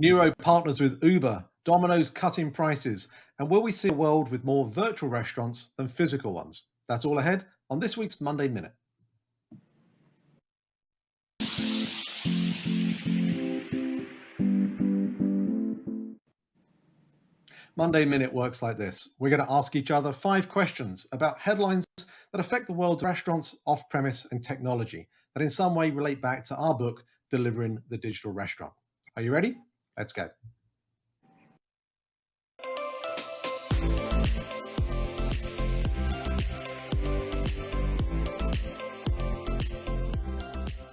Nuro partners with Uber, Domino's cutting prices, and will we see a world with more virtual restaurants than physical ones? That's all ahead on this week's Monday Minute. Monday Minute works like this. We're going to ask each other 5 questions about headlines that affect the world's restaurants, off premise, and technology that in some way relate back to our book, Delivering the Digital Restaurant. Are you ready? Let's go.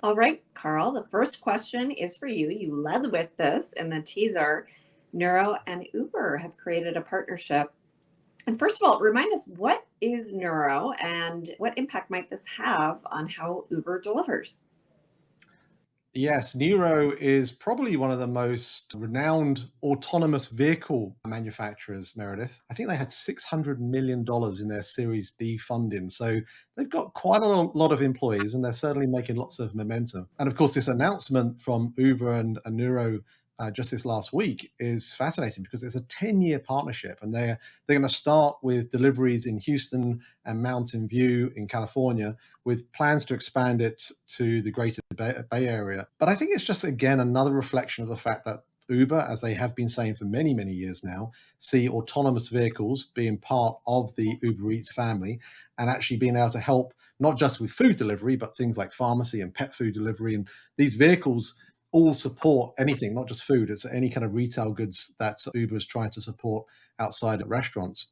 All right, Carl, the first question is for you. You led with this in the teaser. Nuro and Uber have created a partnership. And first of all, remind us, what is Nuro and what impact might this have on how Uber delivers? Yes, Nuro is probably one of the most renowned autonomous vehicle manufacturers, Meredith. I think they had $600 million in their Series D funding. So they've got quite a lot of employees and they're certainly making lots of momentum. And of course, this announcement from Uber and Nuro just this last week is fascinating because it's a 10-year partnership and they're going to start with deliveries in Houston and Mountain View in California with plans to expand it to the greater Bay Area. But I think it's just, again, another reflection of the fact that Uber, as they have been saying for many, many years now, see autonomous vehicles being part of the Uber Eats family and actually being able to help not just with food delivery, but things like pharmacy and pet food delivery. And these vehicles all support anything, not just food. It's any kind of retail goods that Uber is trying to support outside of restaurants.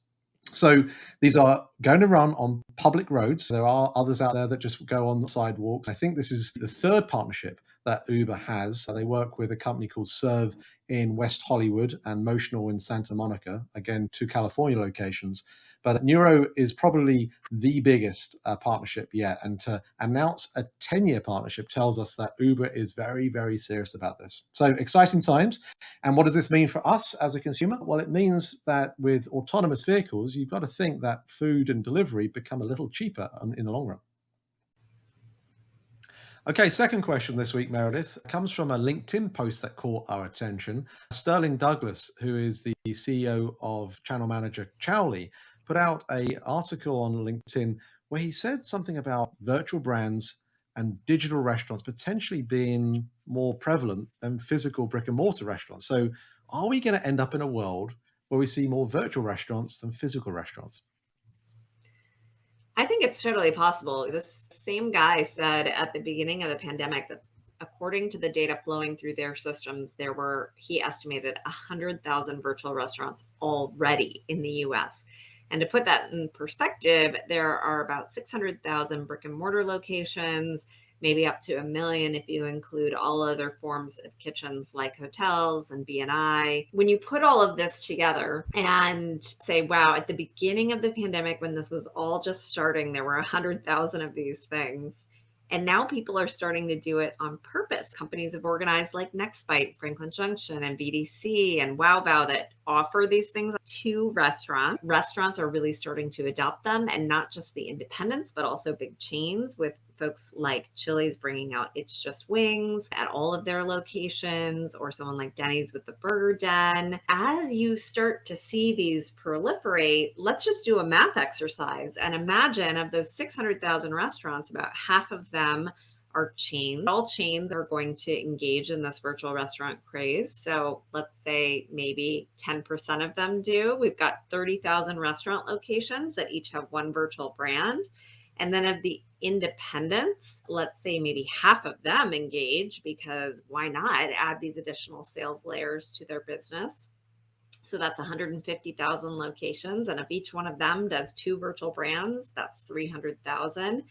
So these are going to run on public roads. There are others out there that just go on the sidewalks. I think this is the third partnership that Uber has. They work with a company called Serve in West Hollywood and Motional in Santa Monica, again, 2 California locations. But Nuro is probably the biggest partnership yet. And to announce a 10-year partnership tells us that Uber is very, very serious about this. So exciting times. And what does this mean for us as a consumer? Well, it means that with autonomous vehicles, you've got to think that food and delivery become a little cheaper in the long run. Okay, second question this week, Meredith, comes from a LinkedIn post that caught our attention. Sterling Douglas, who is the CEO of channel manager Chowly, put out a article on LinkedIn where he said something about virtual brands and digital restaurants potentially being more prevalent than physical brick and mortar restaurants. So, are we going to end up in a world where we see more virtual restaurants than physical restaurants? I think it's totally possible. This same guy said at the beginning of the pandemic that according to the data flowing through their systems, there were, he estimated, 100,000 virtual restaurants already in the US. And to put that in perspective, there are about 600,000 brick and mortar locations, maybe up to 1 million if you include all other forms of kitchens like hotels and B&I. When you put all of this together and say, wow, at the beginning of the pandemic, when this was all just starting, there were 100,000 of these things. And now people are starting to do it on purpose. Companies have organized like Nextbite, Franklin Junction, and BDC and WowBow that offer these things to restaurants. Restaurants are really starting to adopt them, and not just the independents, but also big chains, with folks like Chili's bringing out It's Just Wings at all of their locations, or someone like Denny's with the Burger Den. As you start to see these proliferate, let's just do a math exercise and imagine of those 600,000 restaurants, about half of them are chains. All chains are going to engage in this virtual restaurant craze. So let's say maybe 10% of them do. We've got 30,000 restaurant locations that each have one virtual brand. And then of the independents, let's say maybe half of them engage, because why not add these additional sales layers to their business? So that's 150,000 locations. And if each one of them does 2 virtual brands, that's 300,000.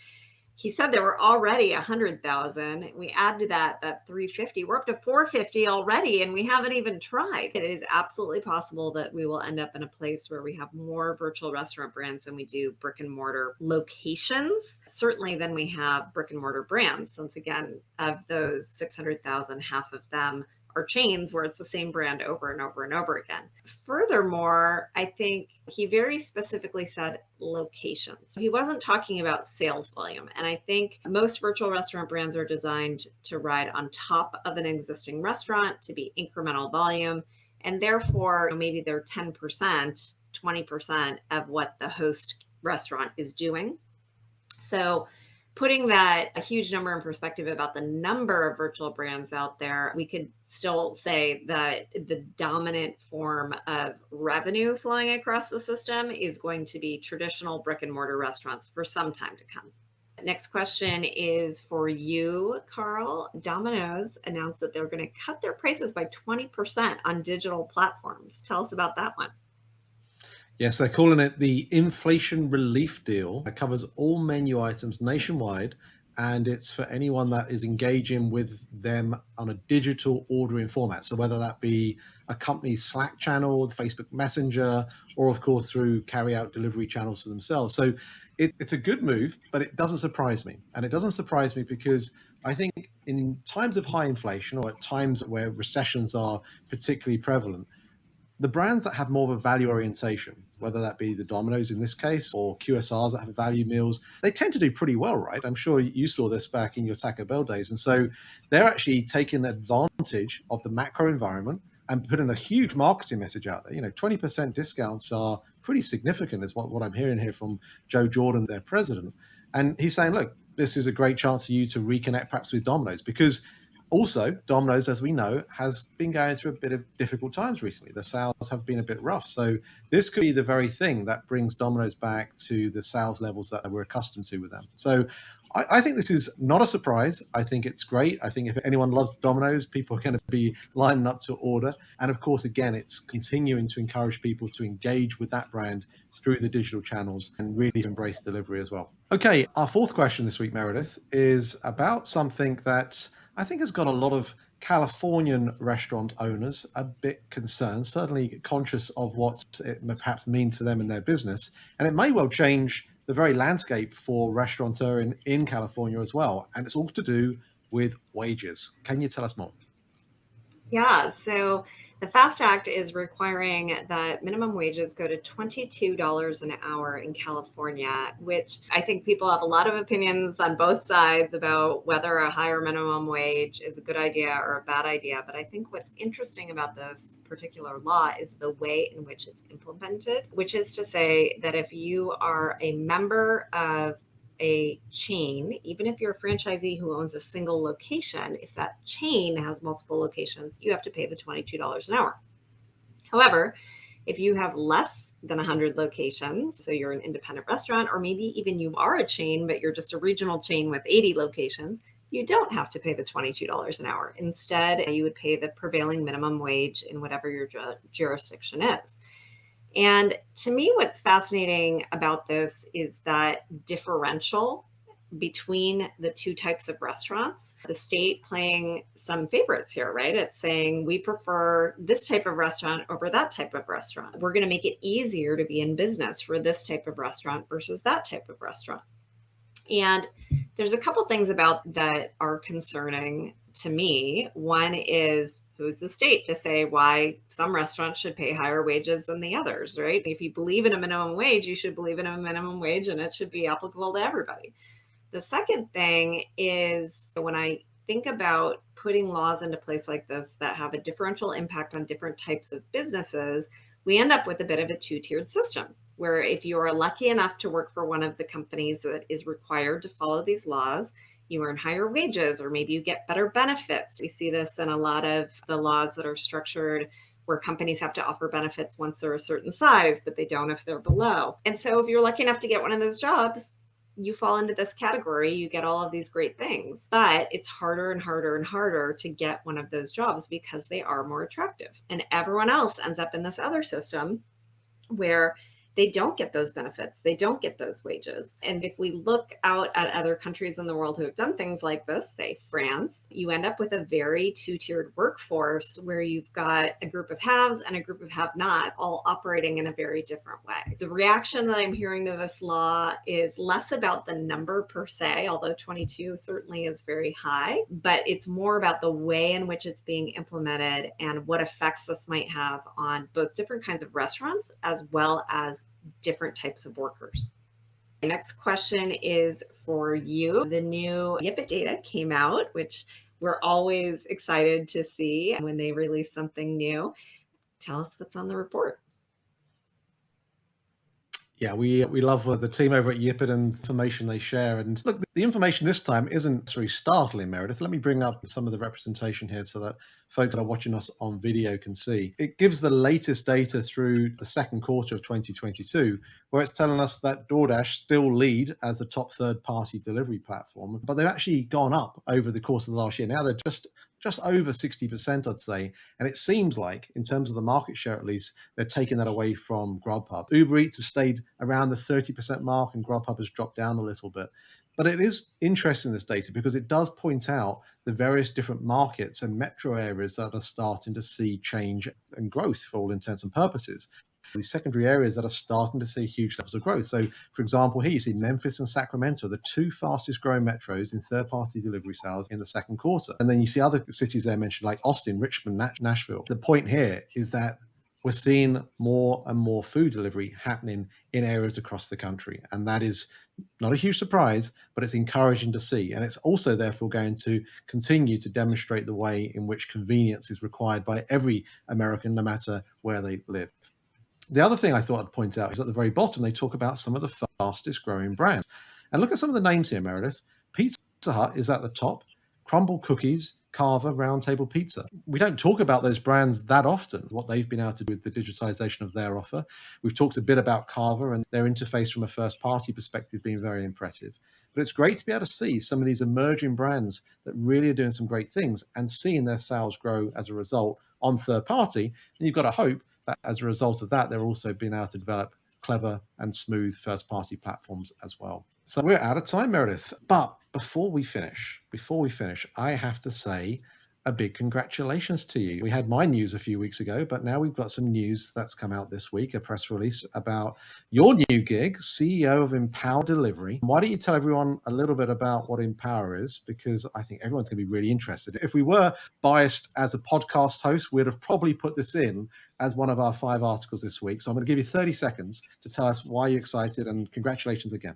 He said there were already 100,000. We add to that 350. We're up to 450 already, and we haven't even tried. It is absolutely possible that we will end up in a place where we have more virtual restaurant brands than we do brick and mortar locations, certainly than we have brick and mortar brands, since again, of those 600,000, half of them are chains where it's the same brand over and over and over again. Furthermore, I think he very specifically said locations. He wasn't talking about sales volume. And I think most virtual restaurant brands are designed to ride on top of an existing restaurant, to be incremental volume. And therefore, maybe they're 10%, 20% of what the host restaurant is doing. So putting that a huge number in perspective about the number of virtual brands out there, we could still say that the dominant form of revenue flowing across the system is going to be traditional brick and mortar restaurants for some time to come. Next question is for you, Carl. Domino's announced that they're going to cut their prices by 20% on digital platforms. Tell us about that one. Yes, they're calling it the inflation relief deal. It covers all menu items nationwide, and it's for anyone that is engaging with them on a digital ordering format. So whether that be a company's Slack channel, Facebook Messenger, or of course through carry-out delivery channels for themselves. So it's a good move, but it doesn't surprise me. And it doesn't surprise me because I think in times of high inflation or at times where recessions are particularly prevalent, the brands that have more of a value orientation, whether that be the Domino's in this case or QSRs that have value meals, they tend to do pretty well, right? I'm sure you saw this back in your Taco Bell days. And so they're actually taking advantage of the macro environment and putting a huge marketing message out there. 20% discounts are pretty significant, is what I'm hearing here from Joe Jordan, their president. And he's saying, look, this is a great chance for you to reconnect perhaps with Domino's, because also, Domino's, as we know, has been going through a bit of difficult times recently. The sales have been a bit rough. So this could be the very thing that brings Domino's back to the sales levels that we're accustomed to with them. So I think this is not a surprise. I think it's great. I think if anyone loves Domino's, people are going to be lining up to order. And of course, again, it's continuing to encourage people to engage with that brand through the digital channels and really embrace delivery as well. Okay, our fourth question this week, Meredith, is about something that I think has got a lot of Californian restaurant owners a bit concerned, certainly conscious of what it perhaps means for them in their business. And it may well change the very landscape for restaurateur in California as well. And it's all to do with wages. Can you tell us more? Yeah, so the FAST Act is requiring that minimum wages go to $22 an hour in California, which I think people have a lot of opinions on both sides about whether a higher minimum wage is a good idea or a bad idea. But I think what's interesting about this particular law is the way in which it's implemented, which is to say that if you are a member of a chain, even if you're a franchisee who owns a single location, if that chain has multiple locations, you have to pay the $22 an hour. However, if you have less than 100 locations, so you're an independent restaurant, or maybe even you are a chain, but you're just a regional chain with 80 locations, you don't have to pay the $22 an hour. Instead, you would pay the prevailing minimum wage in whatever your jurisdiction is. And to me, what's fascinating about this is that differential between the two types of restaurants, the state playing some favorites here, right? It's saying we prefer this type of restaurant over that type of restaurant. We're going to make it easier to be in business for this type of restaurant versus that type of restaurant. And there's a couple things about that are concerning to me. One is, who's the state to say why some restaurants should pay higher wages than the others, right? If you believe in a minimum wage, you should believe in a minimum wage and it should be applicable to everybody. The second thing is, when I think about putting laws into place like this that have a differential impact on different types of businesses, we end up with a bit of a two-tiered system, where if you are lucky enough to work for one of the companies that is required to follow these laws, you earn higher wages, or maybe you get better benefits. We see this in a lot of the laws that are structured where companies have to offer benefits once they're a certain size, but they don't if they're below. And so if you're lucky enough to get one of those jobs, you fall into this category, you get all of these great things, but it's harder and harder and harder to get one of those jobs because they are more attractive. And everyone else ends up in this other system where they don't get those benefits. They don't get those wages. And if we look out at other countries in the world who have done things like this, say France, you end up with a very two-tiered workforce where you've got a group of haves and a group of have-not all operating in a very different way. The reaction that I'm hearing to this law is less about the number per se, although 22 certainly is very high, but it's more about the way in which it's being implemented and what effects this might have on both different kinds of restaurants as well as different types of workers. The next question is for you. The new Yipit data came out, which we're always excited to see when they release something new. Tell us what's on the report. Yeah, we love the team over at Yipit and the information they share. And look, the information this time isn't necessarily startling, Meredith. Let me bring up some of the representation here so that folks that are watching us on video can see. It gives the latest data through the second quarter of 2022, where it's telling us that DoorDash still lead as the top third-party delivery platform, but they've actually gone up over the course of the last year. Now they're just over 60%, I'd say. And it seems like, in terms of the market share at least, they're taking that away from Grubhub. Uber Eats has stayed around the 30% mark and Grubhub has dropped down a little bit. But it is interesting, this data, because it does point out the various different markets and metro areas that are starting to see change and growth for all intents and purposes. These secondary areas that are starting to see huge levels of growth. So, for example, here you see Memphis and Sacramento, the two fastest growing metros in third-party delivery sales in the second quarter. And then you see other cities there mentioned like Austin, Richmond, Nashville. The point here is that we're seeing more and more food delivery happening in areas across the country. And that is not a huge surprise, but it's encouraging to see. And it's also therefore going to continue to demonstrate the way in which convenience is required by every American, no matter where they live. The other thing I thought I'd point out is at the very bottom, they talk about some of the fastest growing brands. And look at some of the names here, Meredith. Pizza Hut is at the top, Crumble Cookies, Carver, Round Table Pizza. We don't talk about those brands that often, what they've been able to do with the digitization of their offer. We've talked a bit about Carver and their interface from a first party perspective being very impressive. But it's great to be able to see some of these emerging brands that really are doing some great things and seeing their sales grow as a result on third party. And you've got to hope that as a result of that, they're also being able to develop clever and smooth first-party platforms as well. So we're out of time, Meredith. But before we finish, I have to say a big congratulations to you. We had my news a few weeks ago, but now we've got some news that's come out this week, a press release about your new gig, CEO of Empower Delivery. Why don't you tell everyone a little bit about what Empower is? Because I think everyone's going to be really interested. If we were biased as a podcast host, we'd have probably put this in as one of our 5 articles this week. So I'm going to give you 30 seconds to tell us why you're excited, and congratulations again.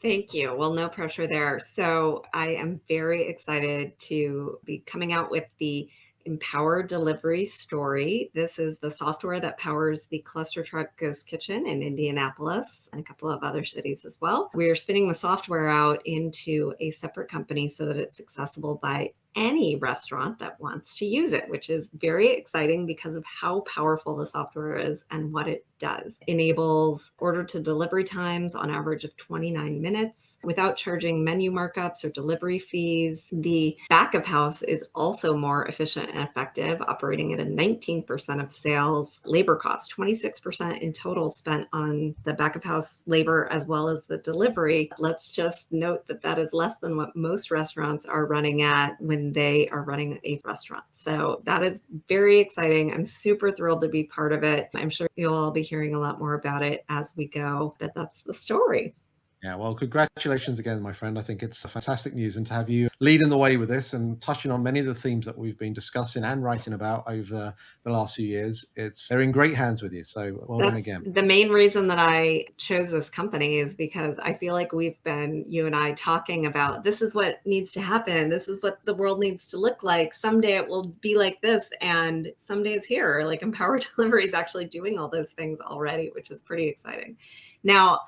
Thank you. Well, no pressure there. So I am very excited to be coming out with the Empower Delivery Story. This is the software that powers the Cluster Truck Ghost Kitchen in Indianapolis and a couple of other cities as well. We are spinning the software out into a separate company so that it's accessible by any restaurant that wants to use it, which is very exciting because of how powerful the software is and what it does. It enables order to delivery times on average of 29 minutes without charging menu markups or delivery fees. The back of house is also more efficient and effective, operating at a 19% of sales. Labor costs, 26% in total spent on the back of house labor as well as the delivery. Let's just note that that is less than what most restaurants are running at when they are running a restaurant. So that is very exciting. I'm super thrilled to be part of it. I'm sure you'll all be hearing a lot more about it as we go, but that's the story. Yeah, well, congratulations again, my friend. I think it's fantastic news, and to have you leading the way with this and touching on many of the themes that we've been discussing and writing about over the last few years, they're in great hands with you. So well done again. The main reason that I chose this company is because I feel like we've been, you and I, talking about this is what needs to happen. This is what the world needs to look like. Someday it will be like this, and someday is here. Like Empower Delivery is actually doing all those things already, which is pretty exciting. Now,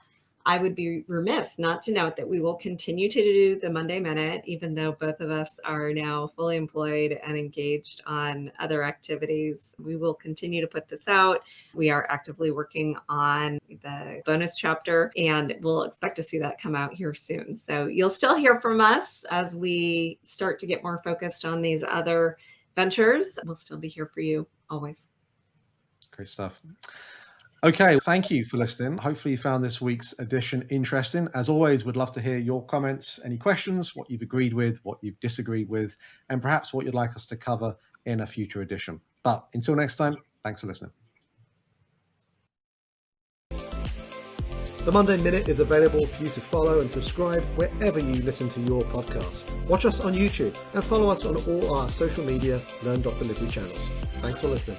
I would be remiss not to note that we will continue to do the Monday Minute, even though both of us are now fully employed and engaged on other activities. We will continue to put this out. We are actively working on the bonus chapter, and we'll expect to see that come out here soon. So you'll still hear from us as we start to get more focused on these other ventures. We'll still be here for you always. Great stuff. Okay, thank you for listening. Hopefully you found this week's edition interesting. As always, we'd love to hear your comments, any questions, what you've agreed with, what you've disagreed with, and perhaps what you'd like us to cover in a future edition. But until next time, thanks for listening. The Monday Minute is available for you to follow and subscribe wherever you listen to your podcast. Watch us on YouTube and follow us on all our social media Learn Delivery channels. Thanks for listening.